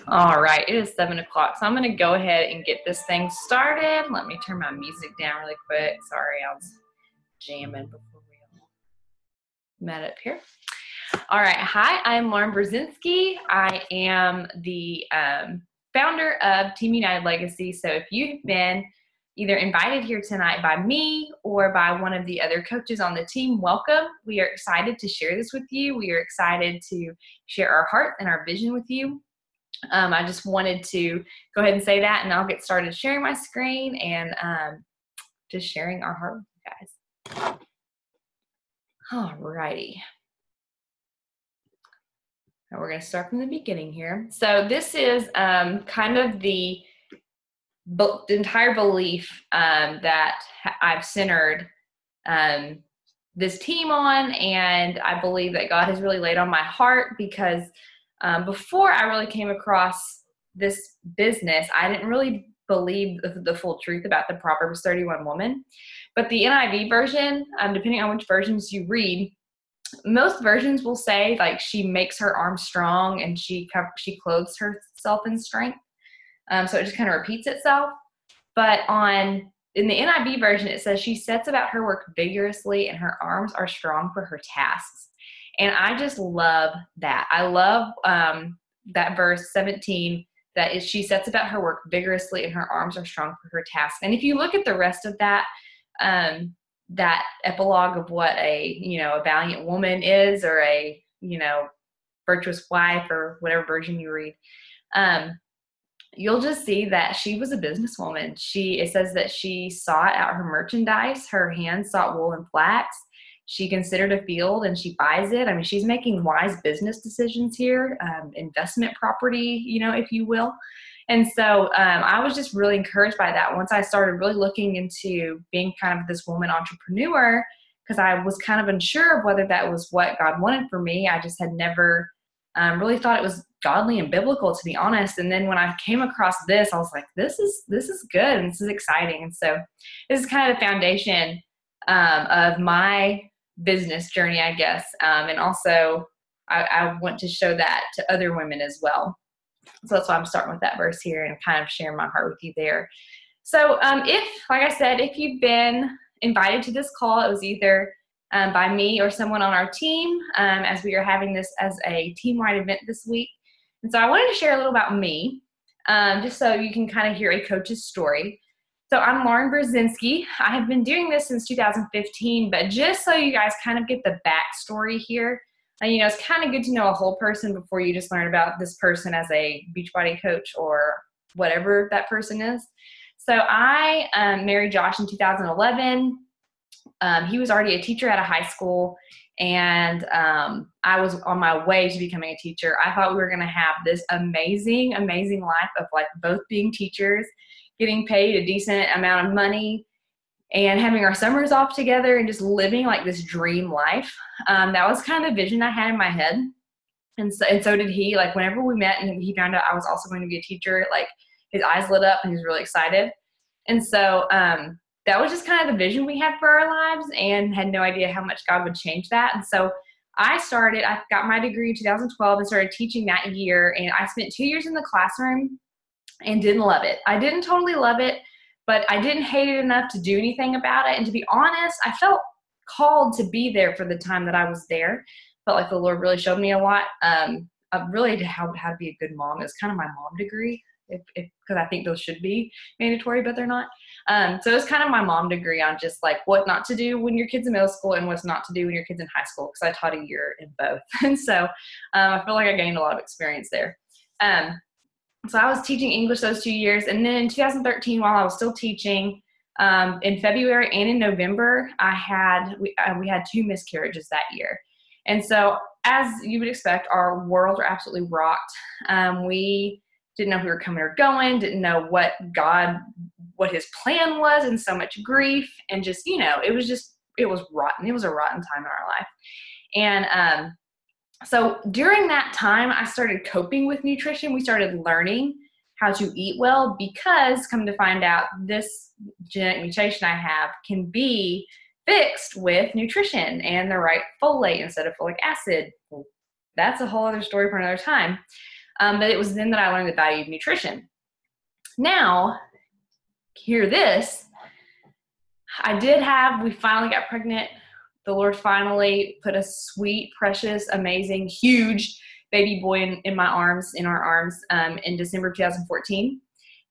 All right, it is 7 o'clock, so I'm going to go ahead and get this thing started. Let me turn my music down really quick. Sorry, I was jamming before we all met up here. All right, hi, I'm Lauren Brzezinski. I am the founder of Team United Legacy. So if you've been either invited here tonight by me or by one of the other coaches on the team, welcome. We are excited to share this with you. We are excited to share our heart and our vision with you. I just wanted to go ahead and say that, and I'll get started sharing my screen and just sharing our heart with you guys. All righty. We're going to start from the beginning here. So this is kind of the entire belief that I've centered this team on, and I believe that God has really laid on my heart because before I really came across this business, I didn't really believe the full truth about the Proverbs 31 woman. But the NIV version, depending on which versions you read, most versions will say like she makes her arms strong and she clothes herself in strength. So it just kind of repeats itself. But in the NIV version, it says she sets about her work vigorously and her arms are strong for her tasks. And I just love that. I love that verse 17, that is, she sets about her work vigorously and her arms are strong for her tasks. And if you look at the rest of that, that epilogue of what a valiant woman is, or a virtuous wife, or whatever version you read, you'll just see that she was a businesswoman. It says that she sought out her merchandise, her hands sought wool and flax. She considered a field and she buys it. I mean, she's making wise business decisions here, investment property, if you will. And so I was just really encouraged by that once I started really looking into being kind of this woman entrepreneur, because I was kind of unsure of whether that was what God wanted for me. I just had never really thought it was godly and biblical, to be honest. And then when I came across this, I was like, this is good and this is exciting. And so this is kind of the foundation of my business journey, I guess. And also I want to show that to other women as well. So that's why I'm starting with that verse here and kind of sharing my heart with you there. So if you've been invited to this call, it was either by me or someone on our team, as we are having this as a team-wide event this week. And so I wanted to share a little about me, just so you can kind of hear a coach's story. So I'm Lauren Brzezinski. I have been doing this since 2015, but just so you guys kind of get the backstory here, it's kind of good to know a whole person before you just learn about this person as a Beachbody coach or whatever that person is. So I married Josh in 2011. He was already a teacher at a high school, and I was on my way to becoming a teacher. I thought we were going to have this amazing, amazing life of like both being teachers, getting paid a decent amount of money, and having our summers off together and just living like this dream life. That was kind of the vision I had in my head. And so did he. Like whenever we met and he found out I was also going to be a teacher, like his eyes lit up and he was really excited. And so that was just kind of the vision we had for our lives, and had no idea how much God would change that. And so I got my degree in 2012 and started teaching that year. And I spent 2 years in the classroom and didn't love it. I didn't totally love it, but I didn't hate it enough to do anything about it. And to be honest, I felt called to be there for the time that I was there. Felt like the Lord really showed me a lot. Really how to be a good mom. It was kind of my mom degree, because I think those should be mandatory, but they're not. So it was kind of my mom degree on just like what not to do when your kid's in middle school and what's not to do when your kid's in high school, because I taught a year in both. And so I feel like I gained a lot of experience there. So I was teaching English those 2 years. And then in 2013, while I was still teaching, in February and in November, we had 2 miscarriages that year. And so as you would expect, our worlds were absolutely rocked. We didn't know if we were coming or going, didn't know what his plan was, and so much grief. And just, it was rotten. It was a rotten time in our life. And so during that time, I started coping with nutrition. We started learning how to eat well, because come to find out, this genetic mutation I have can be fixed with nutrition and the right folate instead of folic acid. That's a whole other story for another time. But it was then that I learned the value of nutrition. Now, hear this. We finally got pregnant. The Lord finally put a sweet, precious, amazing, huge baby boy in our arms, in December of 2014.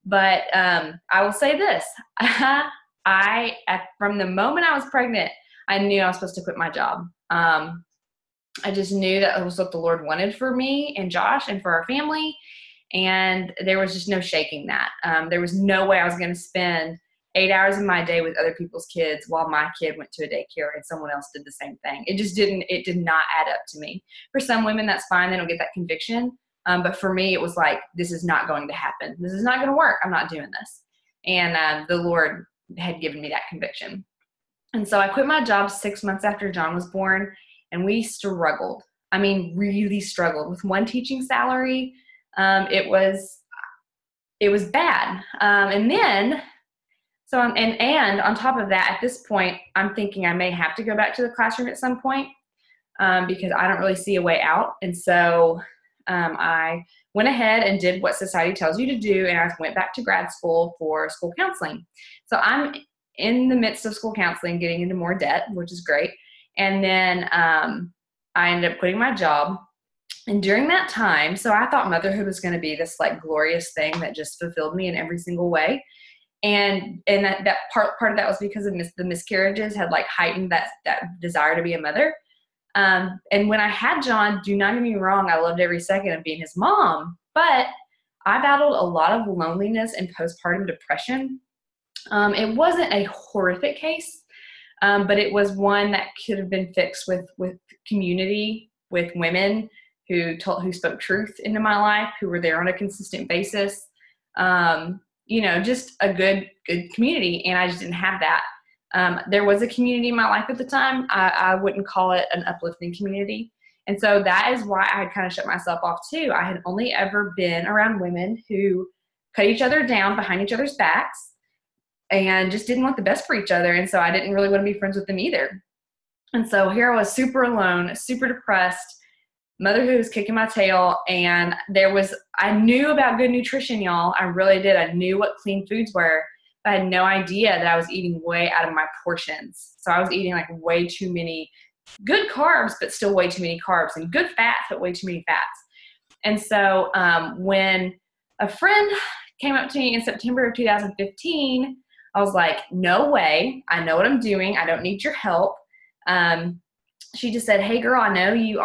But I will say this. From the moment I was pregnant, I knew I was supposed to quit my job. I just knew that it was what the Lord wanted for me and Josh and for our family. And there was just no shaking that. There was no way I was going to spend 8 hours of my day with other people's kids while my kid went to a daycare and someone else did the same thing. It did not add up to me. For some women, that's fine. They don't get that conviction. But for me, it was like, this is not going to happen. This is not going to work. I'm not doing this. And the Lord had given me that conviction. And so I quit my job 6 months after John was born, and we struggled. I mean, really struggled with one teaching salary. It was bad. And on top of that, at this point, I'm thinking I may have to go back to the classroom at some point, because I don't really see a way out. And so I went ahead and did what society tells you to do, and I went back to grad school for school counseling. So I'm in the midst of school counseling, getting into more debt, which is great. And then I ended up quitting my job. And during that time, so I thought motherhood was going to be this like glorious thing that just fulfilled me in every single way. And that part of that was because of the miscarriages had like heightened that desire to be a mother. And when I had John, do not get me wrong, I loved every second of being his mom, but I battled a lot of loneliness and postpartum depression. It wasn't a horrific case, but it was one that could have been fixed with community, with women who spoke truth into my life, who were there on a consistent basis. Just a good community. And I just didn't have that. There was a community in my life at the time. I wouldn't call it an uplifting community. And so that is why I had kind of shut myself off too. I had only ever been around women who cut each other down behind each other's backs and just didn't want the best for each other. And so I didn't really want to be friends with them either. And so here I was, super alone, super depressed. Motherhood was kicking my tail, and I knew about good nutrition, y'all. I really did. I knew what clean foods were, but I had no idea that I was eating way out of my portions. So I was eating like way too many good carbs, but still way too many carbs, and good fats, but way too many fats. And so when a friend came up to me in September of 2015, I was like, no way. I know what I'm doing. I don't need your help. She just said, hey girl, I know you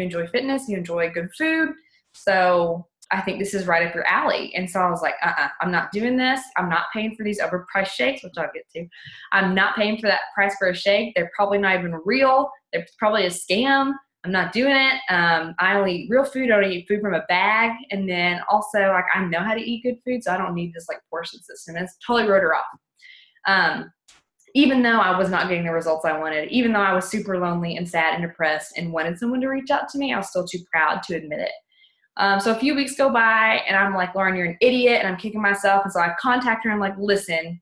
enjoy fitness, you enjoy good food. So I think this is right up your alley. And so I was like, I'm not doing this. I'm not paying for these overpriced shakes, which I'll get to. I'm not paying for that price for a shake. They're probably not even real. They're probably a scam. I'm not doing it. I only eat real food. I don't eat food from a bag. And then also, like, I know how to eat good food, so I don't need this like portion system. And it's totally wrote her off. Even though I was not getting the results I wanted, even though I was super lonely and sad and depressed and wanted someone to reach out to me, I was still too proud to admit it. So a few weeks go by, and I'm like, Lauren, you're an idiot, and I'm kicking myself. And so I contact her. I'm like, listen,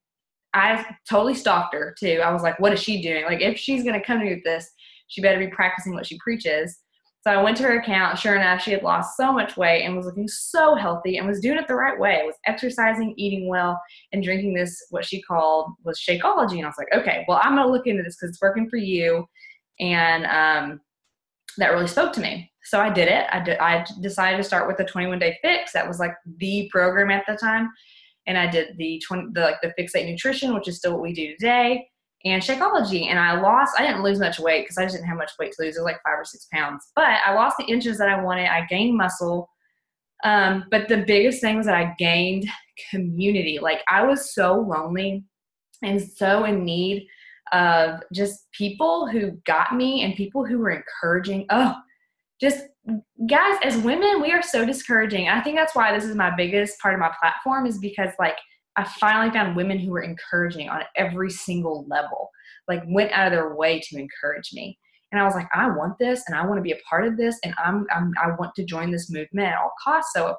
I totally stalked her too. I was like, what is she doing? Like, if she's going to come to me with this, she better be practicing what she preaches. So I went to her account. Sure enough, she had lost so much weight and was looking so healthy and was doing it the right way. Was exercising, eating well, and drinking this, what she called was Shakeology. And I was like, okay, well, I'm going to look into this because it's working for you. And that really spoke to me. So I did it. I decided to start with the 21-day fix. That was like the program at the time. And I did the Fix 8 Nutrition, which is still what we do today, and Shakeology. And I didn't lose much weight because I just didn't have much weight to lose. It was like 5 or 6 pounds. But I lost the inches that I wanted. I gained muscle. But the biggest thing was that I gained community. Like, I was so lonely and so in need of just people who got me and people who were encouraging. Just guys, as women, we are so discouraging. I think that's why this is my biggest part of my platform, is because like I finally found women who were encouraging on every single level, like went out of their way to encourage me. And I was like, I want this, and I want to be a part of this, and I want to join this movement at all costs. So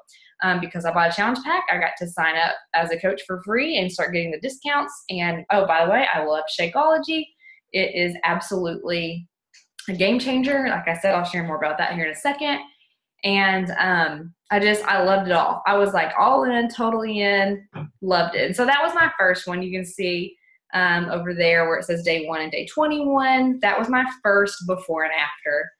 because I bought a challenge pack, I got to sign up as a coach for free and start getting the discounts. And oh, by the way, I love Shakeology. It is absolutely a game changer. Like I said, I'll share more about that here in a second. And I loved it all. I was like all in, totally in, loved it. And so that was my first one. You can see over there where it says day 1 and day 21. That was my first before and after.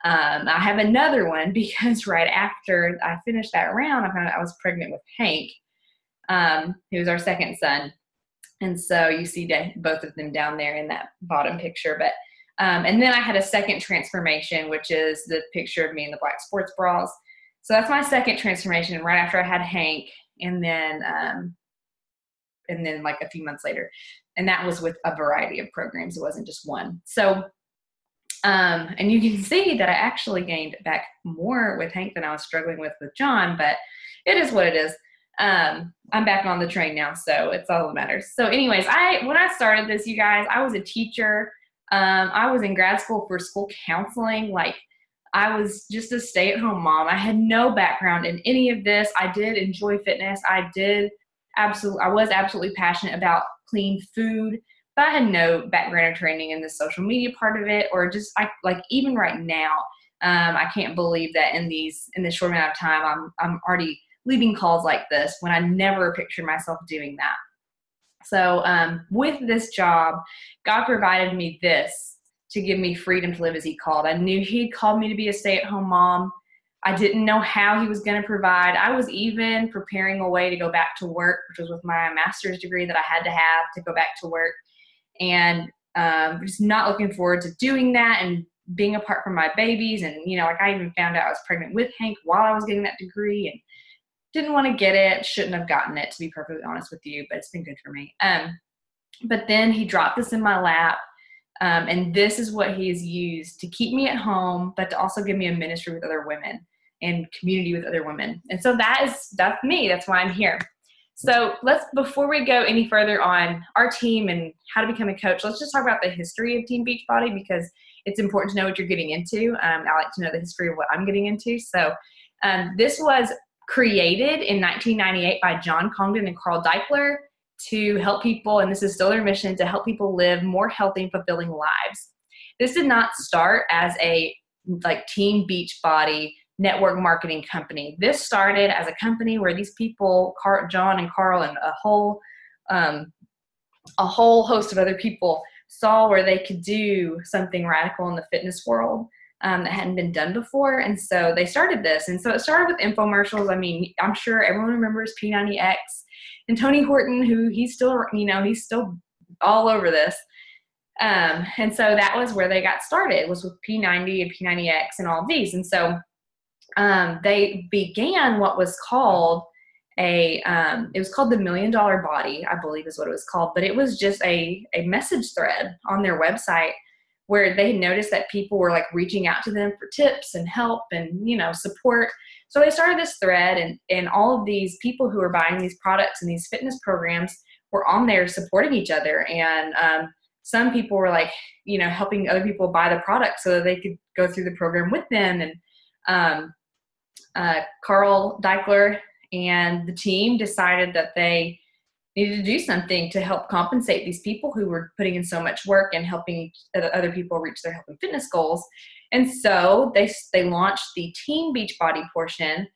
I have another one because right after I finished that round, I found out I was pregnant with Hank, who was our second son. And so you see both of them down there in that bottom picture. But and then I had a second transformation, which is the picture of me in the black sports bras. So that's my second transformation right after I had Hank, and then like a few months later. And that was with a variety of programs. It wasn't just one. So, and you can see that I actually gained back more with Hank than I was struggling with John, but it is what it is. I'm back on the train now, so it's all that matters. So anyways, when I started this, you guys, I was a teacher. I was in grad school for school counseling. Like, I was just a stay-at-home mom. I had no background in any of this. I did enjoy fitness. I was absolutely passionate about clean food, but I had no background or training in the social media part of it, or just even right now, I can't believe that in this short amount of time, I'm already leading calls like this when I never pictured myself doing that. So with this job, God provided me this to give me freedom to live as he called. I knew he'd called me to be a stay-at-home mom. I didn't know how he was going to provide. I was even preparing a way to go back to work, which was with my master's degree that I had to have to go back to work. And just not looking forward to doing that and being apart from my babies. And, I even found out I was pregnant with Hank while I was getting that degree, and didn't want to get it, shouldn't have gotten it, to be perfectly honest with you, but it's been good for me. But then he dropped this in my lap, and this is what he has used to keep me at home, but to also give me a ministry with other women and community with other women. And so that's me. That's why I'm here. So before we go any further on our team and how to become a coach, let's just talk about the history of Team Beachbody, because it's important to know what you're getting into. I like to know the history of what I'm getting into. So this was created in 1998 by John Congdon and Carl Daikeler to help people, and this is still their mission, to help people live more healthy and fulfilling lives. This did not start as a Team Beachbody network marketing company. This started as a company where these people, John and Carl and a whole host of other people, saw where they could do something radical in the fitness world that hadn't been done before. And so they started this. And so it started with infomercials. I mean, I'm sure everyone remembers P90X and Tony Horton, who he's still all over this. And so that was where they got started, was with P90 and P90X and all of these. And so they began what was called it was called the $1 Million Body, I believe is what it was called. But it was just a message thread on their website where they noticed that people were reaching out to them for tips and help and, support. So they started this thread, and all of these people who were buying these products and these fitness programs were on there supporting each other. And some people were helping other people buy the product so that they could go through the program with them. And Carl Daikeler and the team decided that they needed to do something to help compensate these people who were putting in so much work and helping other people reach their health and fitness goals. And so they launched the Team Beachbody portion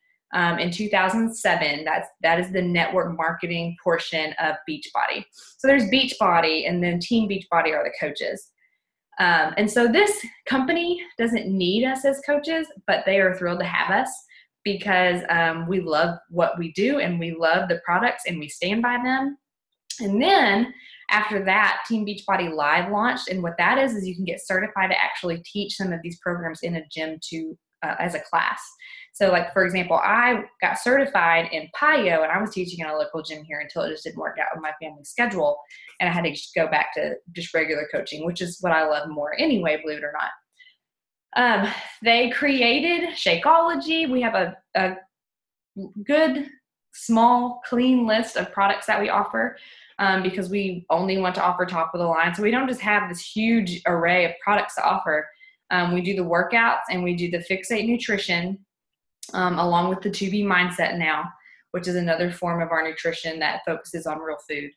in 2007. That is the network marketing portion of Beachbody. So there's Beachbody, and then Team Beachbody are the coaches. And so this company doesn't need us as coaches, but they are thrilled to have us because we love what we do and we love the products and we stand by them. And then after that, Team Beachbody Live launched. And what that is you can get certified to actually teach some of these programs in a gym as a class. So for example, I got certified in PiYo, and I was teaching in a local gym here until it just didn't work out with my family schedule. And I had to just go back to just regular coaching, which is what I love more anyway, believe it or not. They created Shakeology. We have a good, small, clean list of products that we offer because we only want to offer top of the line. So we don't just have this huge array of products to offer. We do the workouts and we do the Fixate Nutrition along with the 2B Mindset now, which is another form of our nutrition that focuses on real food.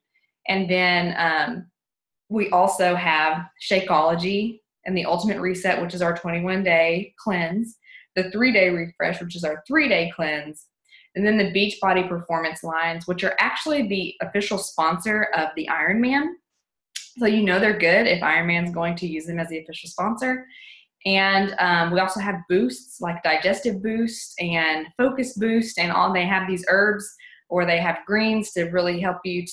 And then we also have Shakeology and the Ultimate Reset, which is our 21-day cleanse the 3-day refresh, which is our 3-day cleanse, and then the Beachbody Performance lines, which are actually the official sponsor of the Ironman. So you know they're good if Ironman's going to use them as the official sponsor. And we also have boosts like Digestive Boost and Focus Boost, and all. They have these herbs, or they have greens to really help you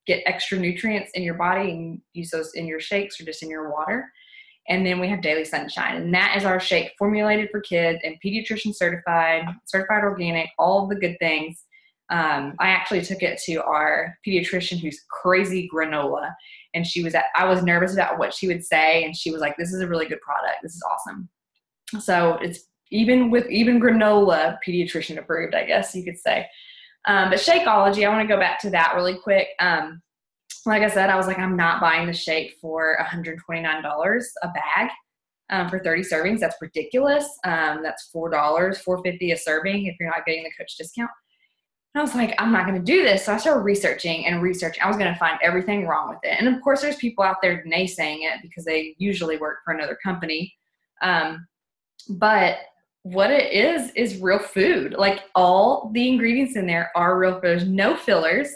get extra nutrients in your body and use those in your shakes or just in your water. And then we have Daily Sunshine, and that is our shake formulated for kids and pediatrician certified organic, all of the good things. I actually took it to our pediatrician, who's crazy granola, and I was nervous about what she would say, and she was like, "This is a really good product. This is awesome." So it's even granola pediatrician approved, I guess you could say. But Shakeology, I want to go back to that really quick. Like I said, I was like, I'm not buying the shake for $129 a bag for 30 servings. That's ridiculous. That's $4, $4.50 a serving if you're not getting the coach discount. And I was like, I'm not going to do this. So I started researching. I was going to find everything wrong with it. And of course, there's people out there naysaying it because they usually work for another company. But what it is real food. Like, all the ingredients in there are real food. There's no fillers.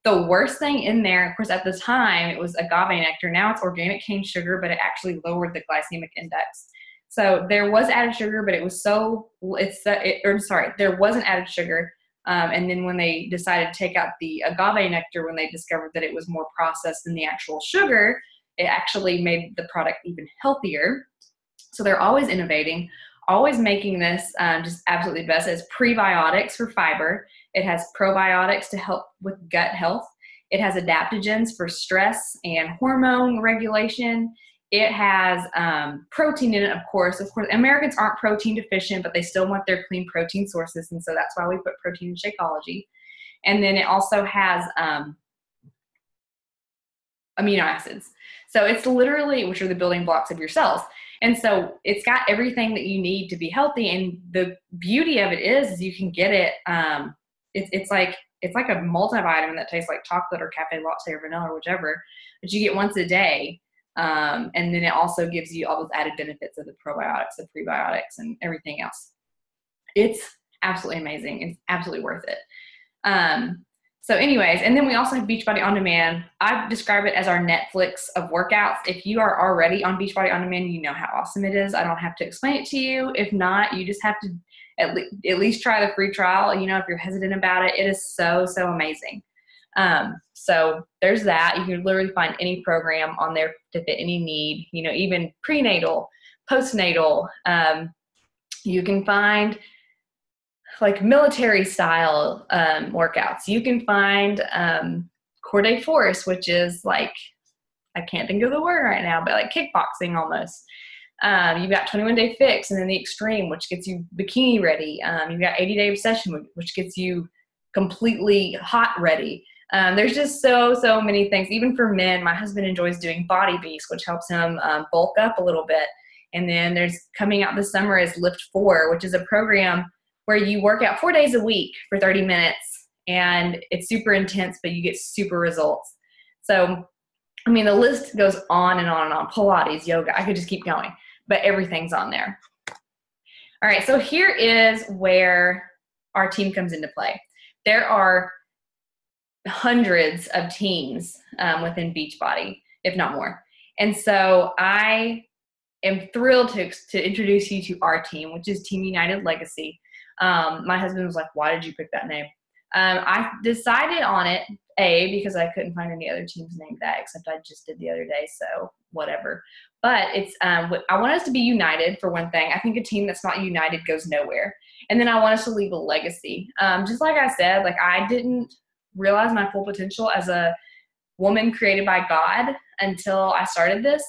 The worst thing in there, of course, at the time, it was agave nectar. Now it's organic cane sugar, but it actually lowered the glycemic index. So there was added sugar, but there wasn't added sugar. And then when they decided to take out the agave nectar, when they discovered that it was more processed than the actual sugar, it actually made the product even healthier. So they're always innovating, always making this just absolutely the best. It has prebiotics for fiber. It has probiotics to help with gut health. It has adaptogens for stress and hormone regulation. It has protein in it, of course. Americans aren't protein deficient, but they still want their clean protein sources, and so that's why we put protein in Shakeology. And then it also has amino acids. So it's literally, which are the building blocks of your cells. And so it's got everything that you need to be healthy. And the beauty of it is you can get it. It's like a multivitamin that tastes like chocolate or cafe latte or vanilla or whichever, but you get once a day. And then it also gives you all those added benefits of the probiotics, the prebiotics, and everything else. It's absolutely amazing. It's absolutely worth it. So anyways, and then we also have Beachbody On Demand. I describe it as our Netflix of workouts. If you are already on Beachbody On Demand, you know how awesome it is. I don't have to explain it to you. If not, you just have to at least try the free trial. You know, if you're hesitant about it, it is so, so amazing. So there's that. You can literally find any program on there to fit any need, you know, even prenatal, postnatal. You can find like military style workouts. You can find Core de Force, which is like, I can't think of the word right now, but like kickboxing almost. You've got 21-day fix, and then the extreme, which gets you bikini ready. You've got 80-day obsession, which gets you completely hot ready. There's just so many things. Even for men, my husband enjoys doing Body Beast, which helps him bulk up a little bit. And then there's coming out this summer is Lift 4, which is a program where you work out 4 days a week for 30 minutes, and it's super intense, but you get super results. So, I mean, the list goes on and on and on. Pilates, yoga, I could just keep going, but everything's on there. All right, so here is where our team comes into play. There are hundreds of teams within Beachbody, if not more. And so I am thrilled to introduce you to our team, which is Team United Legacy. My husband was like, why did you pick that name? I decided on it, because I couldn't find any other teams named that, except I just did the other day, so whatever. But it's I want us to be united, for one thing. I think a team that's not united goes nowhere. And then I want us to leave a legacy. Just like I said, like I didn't realize my full potential as a woman created by God until I started this.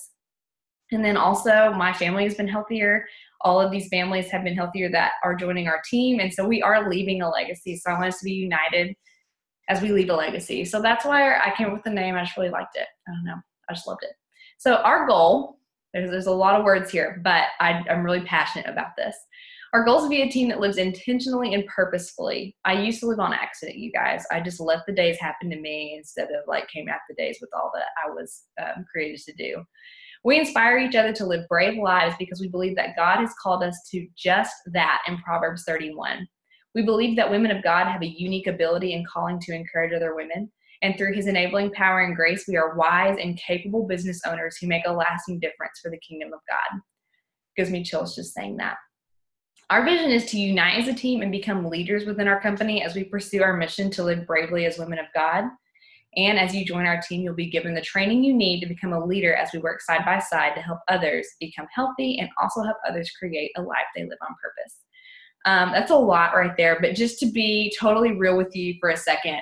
And then also my family has been healthier. All of these families have been healthier that are joining our team. And so we are leaving a legacy. So I want us to be united as we leave a legacy. So that's why I came up with the name. I just really liked it. I don't know. I just loved it. So our goal, there's a lot of words here, but I'm really passionate about this. Our goal is to be a team that lives intentionally and purposefully. I used to live on accident, you guys. I just let the days happen to me instead of like came at the days with all that I was created to do. We inspire each other to live brave lives because we believe that God has called us to just that in Proverbs 31. We believe that women of God have a unique ability and calling to encourage other women. And through his enabling power and grace, we are wise and capable business owners who make a lasting difference for the kingdom of God. Gives me chills just saying that. Our vision is to unite as a team and become leaders within our company as we pursue our mission to live bravely as women of God. And as you join our team, you'll be given the training you need to become a leader as we work side by side to help others become healthy and also help others create a life they live on purpose. That's a lot right there, but just to be totally real with you for a second,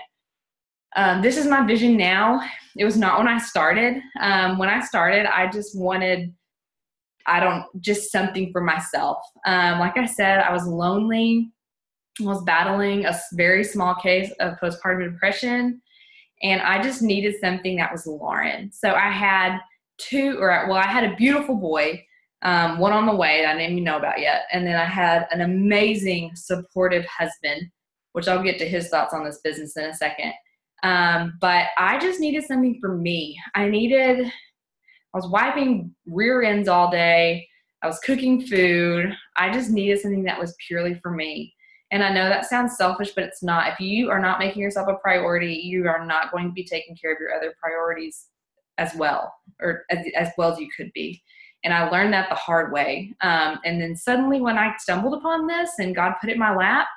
this is my vision now. It was not when I started. When I started, I just wanted, just something for myself. Like I said, I was lonely. I was battling a very small case of postpartum depression, and I just needed something that was Lauren. So I had I had a beautiful boy, one on the way that I didn't even know about yet. And then I had an amazing, supportive husband, which I'll get to his thoughts on this business in a second. But I just needed something for me. I was wiping rear ends all day. I was cooking food. I just needed something that was purely for me. And I know that sounds selfish, but it's not. If you are not making yourself a priority, you are not going to be taking care of your other priorities as well, or as well as you could be. And I learned that the hard way. And then suddenly when I stumbled upon this and God put it in my lap,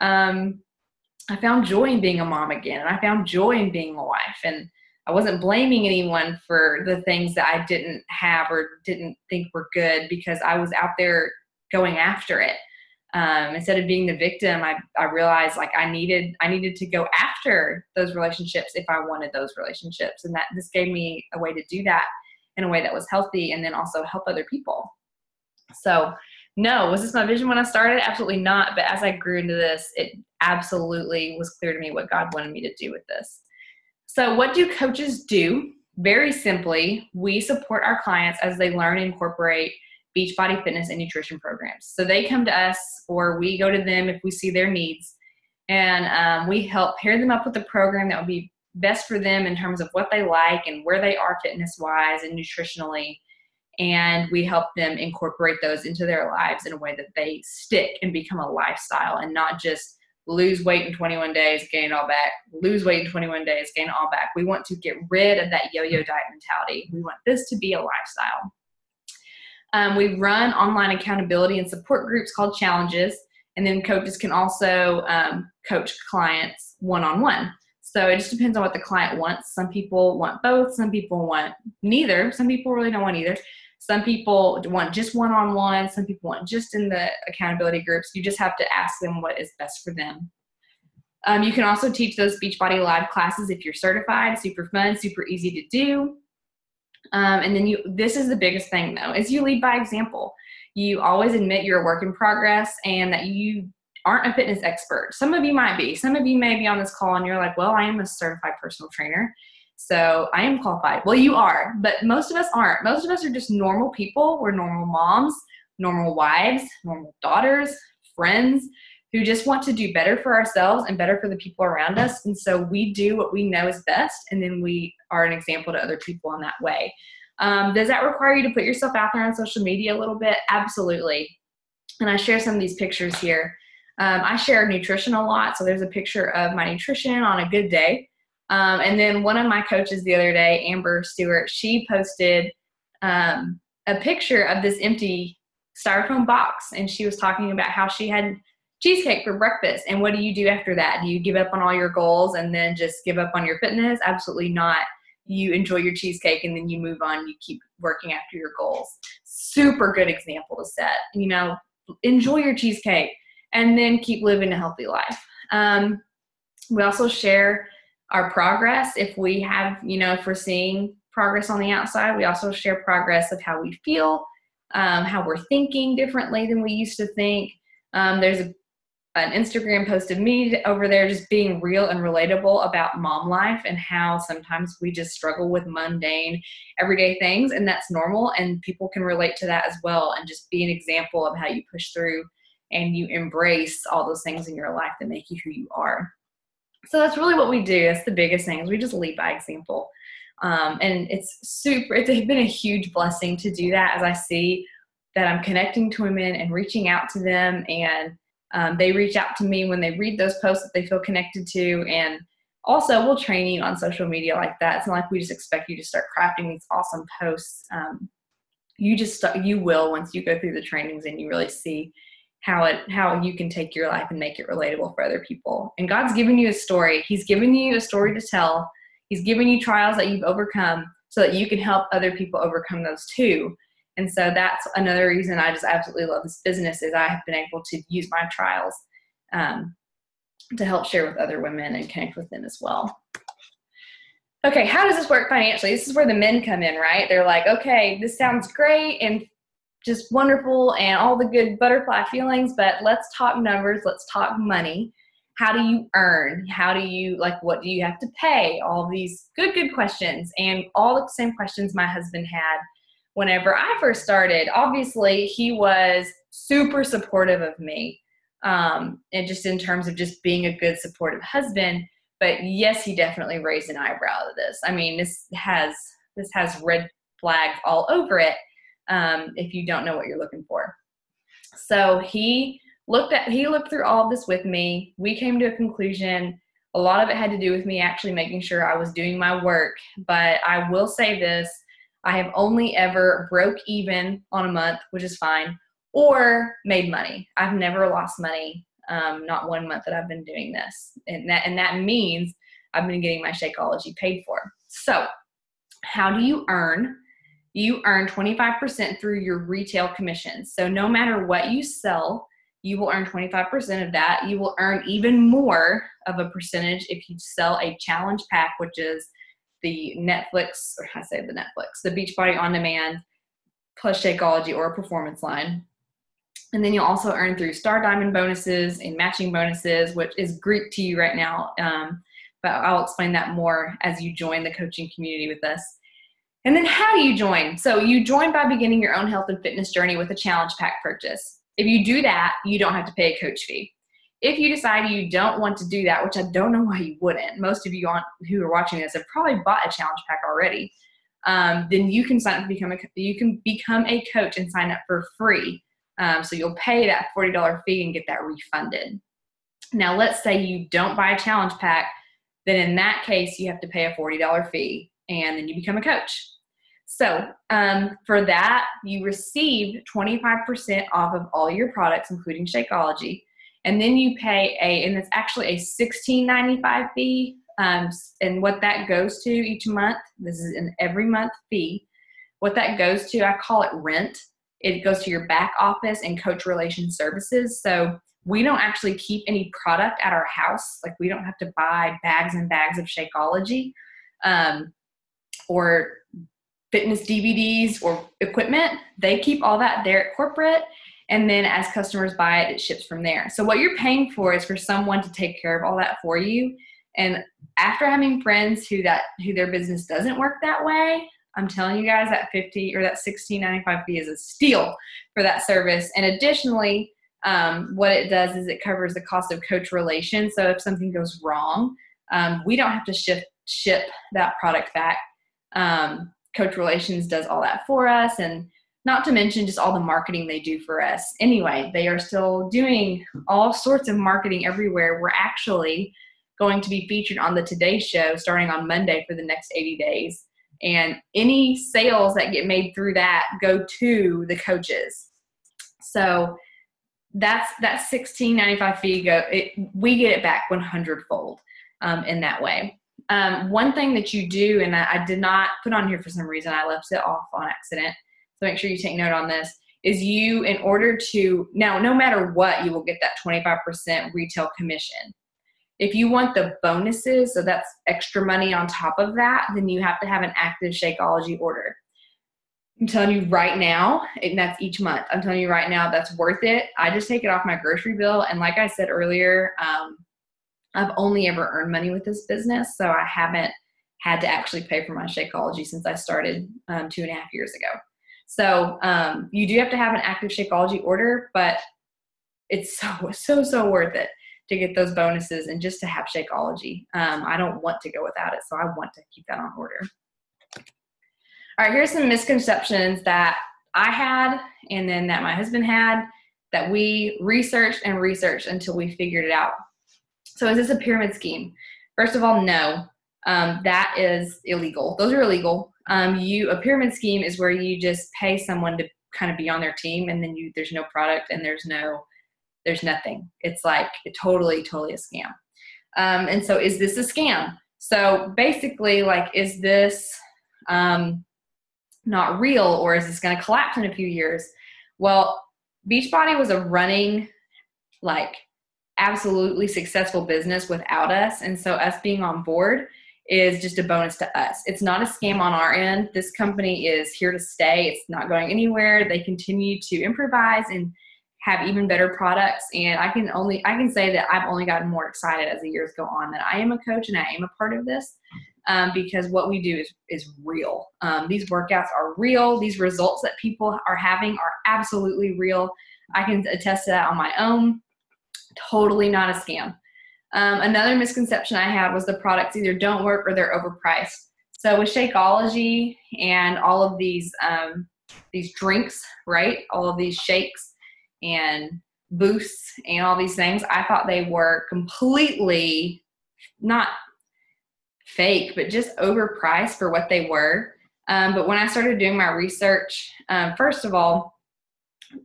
I found joy in being a mom again. And I found joy in being a wife. And I wasn't blaming anyone for the things that I didn't have or didn't think were good, because I was out there going after it. Instead of being the victim, I realized like I needed to go after those relationships if I wanted those relationships. And that this gave me a way to do that in a way that was healthy and then also help other people. So no, was this my vision when I started? Absolutely not. But as I grew into this, it absolutely was clear to me what God wanted me to do with this. So what do coaches do? Very simply, we support our clients as they learn and incorporate Beachbody fitness and nutrition programs. So they come to us or we go to them if we see their needs, and we help pair them up with a program that will be best for them in terms of what they like and where they are fitness-wise and nutritionally. And we help them incorporate those into their lives in a way that they stick and become a lifestyle and not just lose weight in 21 days, gain it all back, lose weight in 21 days, gain it all back. We want to get rid of that yo-yo diet mentality. We want this to be a lifestyle. We run online accountability and support groups called Challenges, and then coaches can also coach clients one-on-one. So it just depends on what the client wants. Some people want both. Some people want neither. Some people really don't want either. Some people want just one-on-one. Some people want just in the accountability groups. You just have to ask them what is best for them. You can also teach those Beachbody Live classes if you're certified. Super fun, super easy to do. And then this is the biggest thing though, is you lead by example. You always admit you're a work in progress and that you aren't a fitness expert. Some of you might be. Some of you may be on this call and you're like, well, I am a certified personal trainer, so I am qualified. Well, you are, but most of us aren't. Most of us are just normal people. We're normal moms, normal wives, normal daughters, friends who just want to do better for ourselves and better for the people around us. And so we do what we know is best, and then we are an example to other people in that way. Does that require you to put yourself out there on social media a little bit? Absolutely. And I share some of these pictures here. I share nutrition a lot. So there's a picture of my nutrition on a good day. And then one of my coaches the other day, Amber Stewart, she posted a picture of this empty styrofoam box. And she was talking about how she had cheesecake for breakfast. And what do you do after that? Do you give up on all your goals and then just give up on your fitness? Absolutely not. You enjoy your cheesecake and then you move on. You keep working after your goals. Super good example to set. Enjoy your cheesecake and then keep living a healthy life. We also share our progress. If we have, if we're seeing progress on the outside, we also share progress of how we feel, how we're thinking differently than we used to think. There's an Instagram post of me over there just being real and relatable about mom life and how sometimes we just struggle with mundane everyday things, and that's normal, and people can relate to that as well, and just be an example of how you push through and you embrace all those things in your life that make you who you are. So that's really what we do. That's the biggest thing, is we just lead by example. And it's been a huge blessing to do that, as I see that I'm connecting to women and reaching out to them, and they reach out to me when they read those posts that they feel connected to. And also, we'll train you on social media like that. It's not like we just expect you to start crafting these awesome posts. You will, once you go through the trainings and you really see how you can take your life and make it relatable for other people. And God's given you a story. He's given you a story to tell. He's given you trials that you've overcome so that you can help other people overcome those too. And so that's another reason I just absolutely love this business, is I have been able to use my trials to help share with other women and connect with them as well. Okay, how does this work financially? This is where the men come in, right? They're like, okay, this sounds great and just wonderful and all the good butterfly feelings, but let's talk numbers, let's talk money. How do you earn? How do you, what do you have to pay? All these good questions, and all the same questions my husband had whenever I first started. Obviously, he was super supportive of me, and just in terms of just being a good supportive husband. But yes, he definitely raised an eyebrow to this. I mean, this has red flags all over it if you don't know what you're looking for. So he looked through all of this with me. We came to a conclusion. A lot of it had to do with me actually making sure I was doing my work. But I will say this, I have only ever broke even on a month, which is fine, or made money. I've never lost money, not one month that I've been doing this. And that means I've been getting my Shakeology paid for. So how do you earn? You earn 25% through your retail commissions. So no matter what you sell, you will earn 25% of that. You will earn even more of a percentage if you sell a challenge pack, which is the Beachbody On Demand plus Shakeology or a performance line. And then you'll also earn through Star Diamond bonuses and matching bonuses, which is Greek to you right now. But I'll explain that more as you join the coaching community with us. And then how do you join? So you join by beginning your own health and fitness journey with a challenge pack purchase. If you do that, you don't have to pay a coach fee. If you decide you don't want to do that, which I don't know why you wouldn't, most of you who are watching this have probably bought a challenge pack already, then you can sign up to become a coach and sign up for free. So you'll pay that $40 fee and get that refunded. Now, let's say you don't buy a challenge pack, then in that case, you have to pay a $40 fee, and then you become a coach. So for that, you receive 25% off of all your products, including Shakeology. And then you pay and it's actually a $16.95 fee. And what that goes to each month, this is an every month fee. What that goes to, I call it rent. It goes to your back office and coach relation services. So we don't actually keep any product at our house. Like, we don't have to buy bags and bags of Shakeology or fitness DVDs or equipment. They keep all that there at corporate. And then as customers buy it, it ships from there. So what you're paying for is for someone to take care of all that for you. And after having friends who their business doesn't work that way, I'm telling you guys that $16.95 fee is a steal for that service. And additionally, what it does is it covers the cost of coach relations. So if something goes wrong, we don't have to ship that product back. Coach Relations does all that for us, and not to mention just all the marketing they do for us. Anyway, they are still doing all sorts of marketing everywhere. We're actually going to be featured on the Today Show starting on Monday for the next 80 days. And any sales that get made through that go to the coaches. So that $16.95 fee we get it back 100-fold in that way. One thing that you do, and I did not put on here for some reason, I left it off on accident, so make sure you take note on this, is no matter what, you will get that 25% retail commission. If you want the bonuses, so that's extra money on top of that, then you have to have an active Shakeology order. I'm telling you right now, and that's each month, I'm telling you right now, that's worth it. I just take it off my grocery bill, and like I said earlier, I've only ever earned money with this business, so I haven't had to actually pay for my Shakeology since I started 2.5 years ago. So you do have to have an active Shakeology order, but it's so worth it to get those bonuses and just to have Shakeology. I don't want to go without it, so I want to keep that on order. All right, here's some misconceptions that I had and then that my husband had that we researched until we figured it out. So is this a pyramid scheme? First of all, no. That is illegal. Those are illegal. A pyramid scheme is where you just pay someone to kind of be on their team, and then there's no product and there's nothing. It's like totally a scam. And so is this a scam? So basically, like, is this not real, or is this going to collapse in a few years? Well, Beachbody was a running, like, absolutely successful business without us. And so us being on board is just a bonus to us. It's not a scam on our end. This company is here to stay. It's not going anywhere. They continue to improvise and have even better products. And I can say that I've only gotten more excited as the years go on that I am a coach and I am a part of this, because what we do is real. These workouts are real. These results that people are having are absolutely real. I can attest to that on my own. Totally not a scam. Another misconception I had was the products either don't work or they're overpriced. So with Shakeology and all of these drinks, right? All of these shakes and boosts and all these things, I thought they were completely not fake, but just overpriced for what they were. But when I started doing my research, first of all,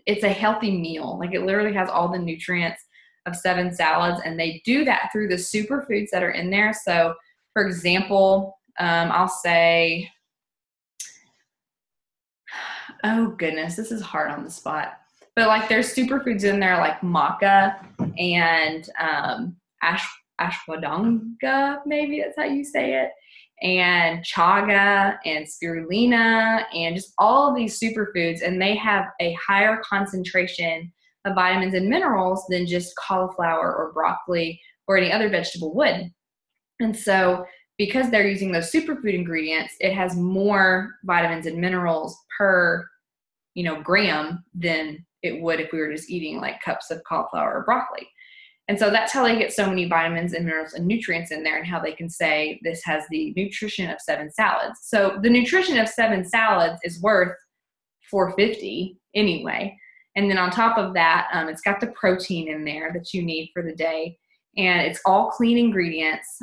it's a healthy meal. Like, it literally has all the nutrients of 7 salads, and they do that through the superfoods that are in there. So for example, I'll say, oh goodness, this is hard on the spot, but like there's superfoods in there like maca and ashwagandha, maybe that's how you say it, and chaga and spirulina and just all of these superfoods, and they have a higher concentration of vitamins and minerals than just cauliflower or broccoli or any other vegetable would. And so because they're using those superfood ingredients, it has more vitamins and minerals per, gram than it would if we were just eating like cups of cauliflower or broccoli. And so that's how they get so many vitamins and minerals and nutrients in there, and how they can say this has the nutrition of 7 salads. So the nutrition of 7 salads is worth $4.50 anyway. And then on top of that, it's got the protein in there that you need for the day. And it's all clean ingredients.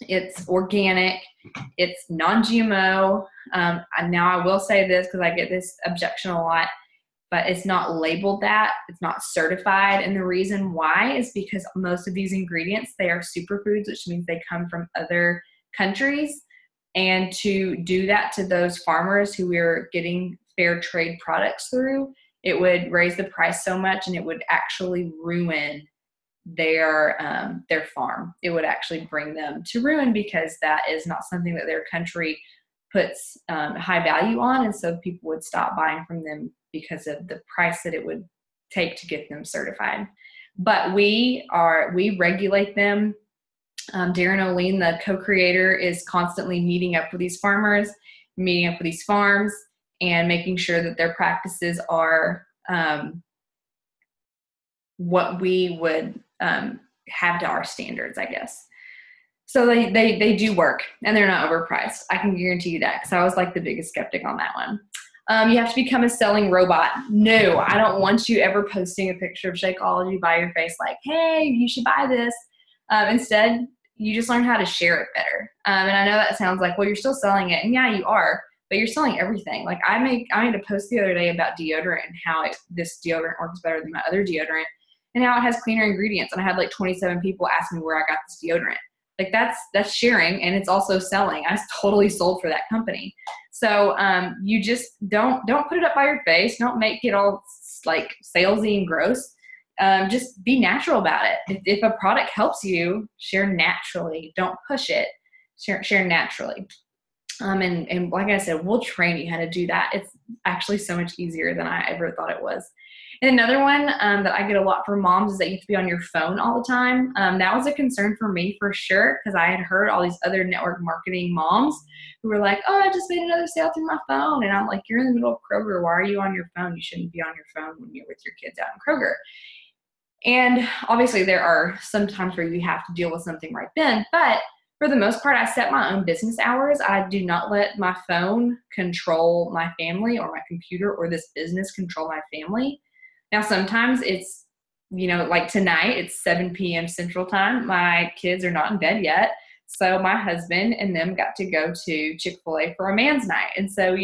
It's organic. It's non-GMO. Now I will say this because I get this objection a lot, but it's not labeled that. It's not certified. And the reason why is because most of these ingredients, they are superfoods, which means they come from other countries. And to do that to those farmers who we're getting fair trade products through, it would raise the price so much, and it would actually ruin their farm. It would actually bring them to ruin, because that is not something that their country puts high value on. And so people would stop buying from them because of the price that it would take to get them certified. But we regulate them. Darren O'Lean, the co-creator, is constantly meeting up with these farmers, meeting up with these farms, and making sure that their practices are what we would have to our standards, I guess. So they do work, and they're not overpriced. I can guarantee you that, because I was like the biggest skeptic on that one. You have to become a selling robot. No, I don't want you ever posting a picture of Shakeology by your face like, hey, you should buy this. Instead, you just learn how to share it better. And I know that sounds like, well, you're still selling it. And yeah, you are. But you're selling everything. Like I made a post the other day about deodorant and how this deodorant works better than my other deodorant, and how it has cleaner ingredients. And I had like 27 people ask me where I got this deodorant. Like that's sharing, and it's also selling. I was totally sold for that company. So you just don't put it up by your face. Don't make it all like salesy and gross. Just be natural about it. If a product helps you, share naturally. Don't push it. Share naturally. And like I said, we'll train you how to do that. It's actually so much easier than I ever thought it was. And another one that I get a lot from moms is that you have to be on your phone all the time. That was a concern for me for sure, because I had heard all these other network marketing moms who were like, oh, I just made another sale through my phone. And I'm like, you're in the middle of Kroger. Why are you on your phone? You shouldn't be on your phone when you're with your kids out in Kroger. And obviously there are some times where you have to deal with something right then, but For the most part, I set my own business hours. I do not let my phone control my family or my computer or this business control my family. Now, sometimes it's, like tonight, it's 7 p.m. Central Time. My kids are not in bed yet. So my husband and them got to go to Chick-fil-A for a man's night. And so,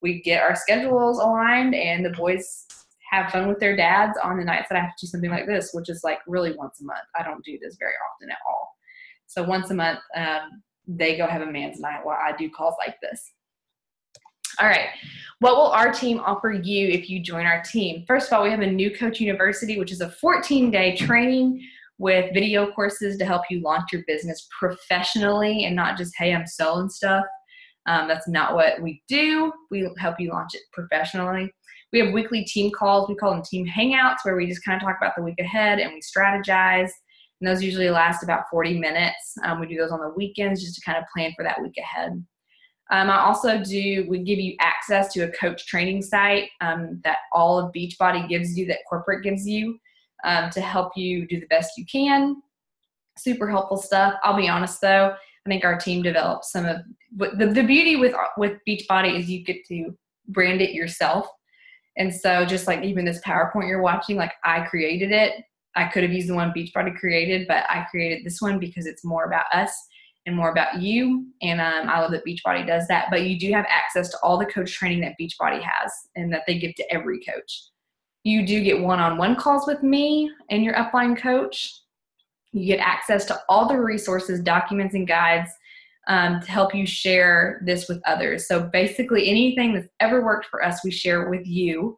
we get our schedules aligned, and the boys have fun with their dads on the nights that I have to do something like this, which is like really once a month. I don't do this very often at all. So once a month, they go have a man's night while I do calls like this. All right. What will our team offer you if you join our team? First of all, we have a New Coach University, which is a 14-day training with video courses to help you launch your business professionally and not just, hey, I'm selling stuff. That's not what we do. We help you launch it professionally. We have weekly team calls. We call them team hangouts, where we just kind of talk about the week ahead and we strategize. And those usually last about 40 minutes. We do those on the weekends just to kind of plan for that week ahead. We give you access to a coach training site that all of Beachbody gives you, that corporate gives you, to help you do the best you can. Super helpful stuff. I'll be honest though, I think our team developed some of the beauty with Beachbody is you get to brand it yourself. And so just like even this PowerPoint you're watching, like I created it. I could have used the one Beachbody created, but I created this one because it's more about us and more about you. And I love that Beachbody does that. But you do have access to all the coach training that Beachbody has and that they give to every coach. You do get one-on-one calls with me and your upline coach. You get access to all the resources, documents, and guides to help you share this with others. So basically anything that's ever worked for us, we share with you.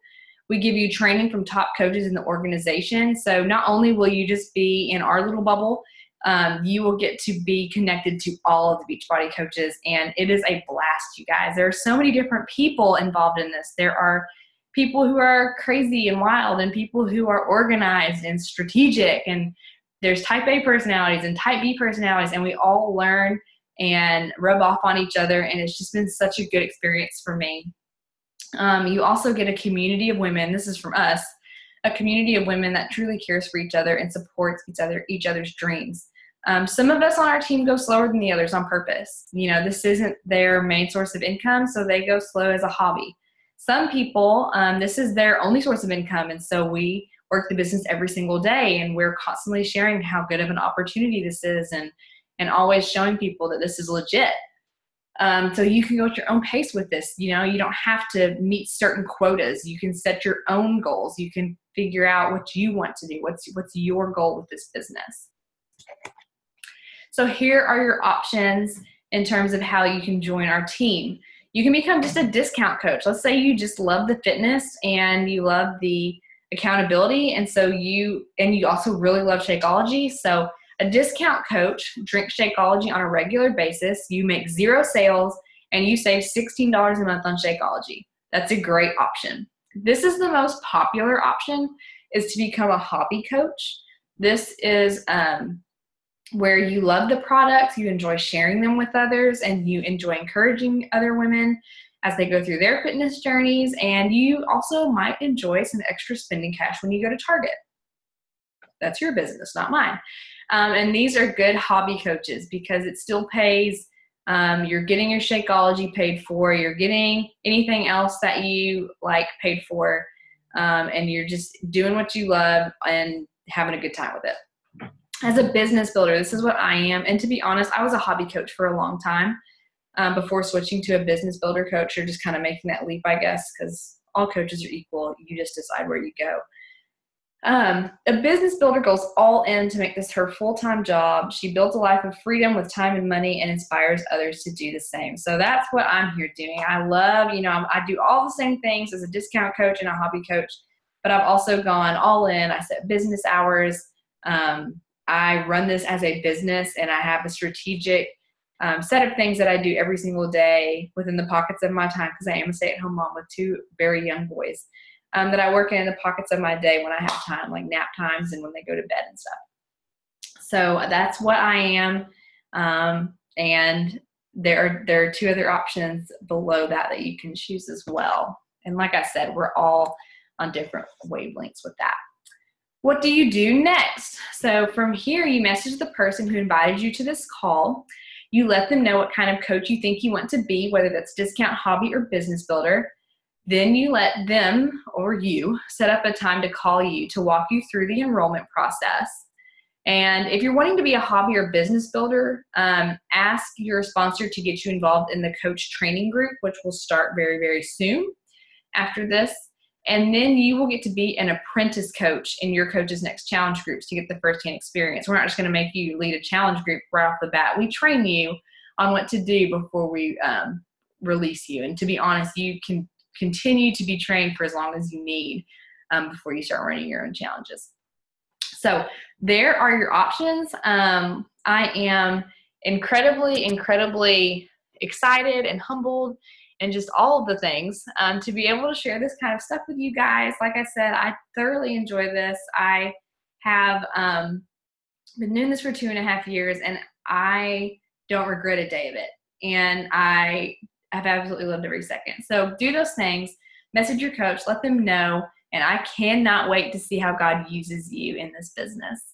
We give you training from top coaches in the organization. So not only will you just be in our little bubble, you will get to be connected to all of the Beachbody coaches. And it is a blast, you guys. There are so many different people involved in this. There are people who are crazy and wild and people who are organized and strategic. And there's type A personalities and type B personalities. And we all learn and rub off on each other. And it's just been such a good experience for me. You also get a community of women. This is from us, a community of women that truly cares for each other and supports each other's dreams. Some of us on our team go slower than the others on purpose. This isn't their main source of income, so they go slow as a hobby. Some people, this is their only source of income, and so we work the business every single day, and we're constantly sharing how good of an opportunity this is and always showing people that this is legit. So you can go at your own pace with this. You don't have to meet certain quotas. You can set your own goals. You can figure out what you want to do. What's your goal with this business? So here are your options in terms of how you can join our team. You can become just a discount coach. Let's say you just love the fitness and you love the accountability. And so you also really love Shakeology. So a discount coach drinks Shakeology on a regular basis. You make 0 sales and you save $16 a month on Shakeology. That's a great option. This is the most popular option, is to become a hobby coach. This is where you love the products, you enjoy sharing them with others, and you enjoy encouraging other women as they go through their fitness journeys. And you also might enjoy some extra spending cash when you go to Target. That's your business, not mine. And these are good hobby coaches because it still pays. You're getting your Shakeology paid for. You're getting anything else that you like paid for. And you're just doing what you love and having a good time with it. As a business builder, this is what I am. And to be honest, I was a hobby coach for a long time before switching to a business builder coach, or just kind of making that leap, I guess, because all coaches are equal. You just decide where you go. A business builder goes all in to make this her full-time job. She builds a life of freedom with time and money and inspires others to do the same. So that's what I'm here doing. I love, I do all the same things as a discount coach and a hobby coach, but I've also gone all in. I set business hours. I run this as a business, and I have a strategic set of things that I do every single day within the pockets of my time, because I am a stay-at-home mom with 2 very young boys. That I work in the pockets of my day when I have time, like nap times and when they go to bed and stuff. So that's what I am. And there are 2 other options below that you can choose as well. And like I said, we're all on different wavelengths with that. What do you do next? So from here, you message the person who invited you to this call. You let them know what kind of coach you think you want to be, whether that's discount, hobby, or business builder. Then you let them or you set up a time to call you to walk you through the enrollment process. And if you're wanting to be a hobby or business builder, ask your sponsor to get you involved in the coach training group, which will start very, very soon after this. And then you will get to be an apprentice coach in your coach's next challenge groups to get the firsthand experience. We're not just going to make you lead a challenge group right off the bat. We train you on what to do before we release you. And to be honest, you can continue to be trained for as long as you need before you start running your own challenges. So there are your options. I am incredibly, incredibly excited and humbled and just all of the things to be able to share this kind of stuff with you guys. Like I said, I thoroughly enjoy this. I have been doing this for 2.5 years, and I don't regret a day of it. And I have absolutely loved every second. So do those things, message your coach, let them know, and I cannot wait to see how God uses you in this business.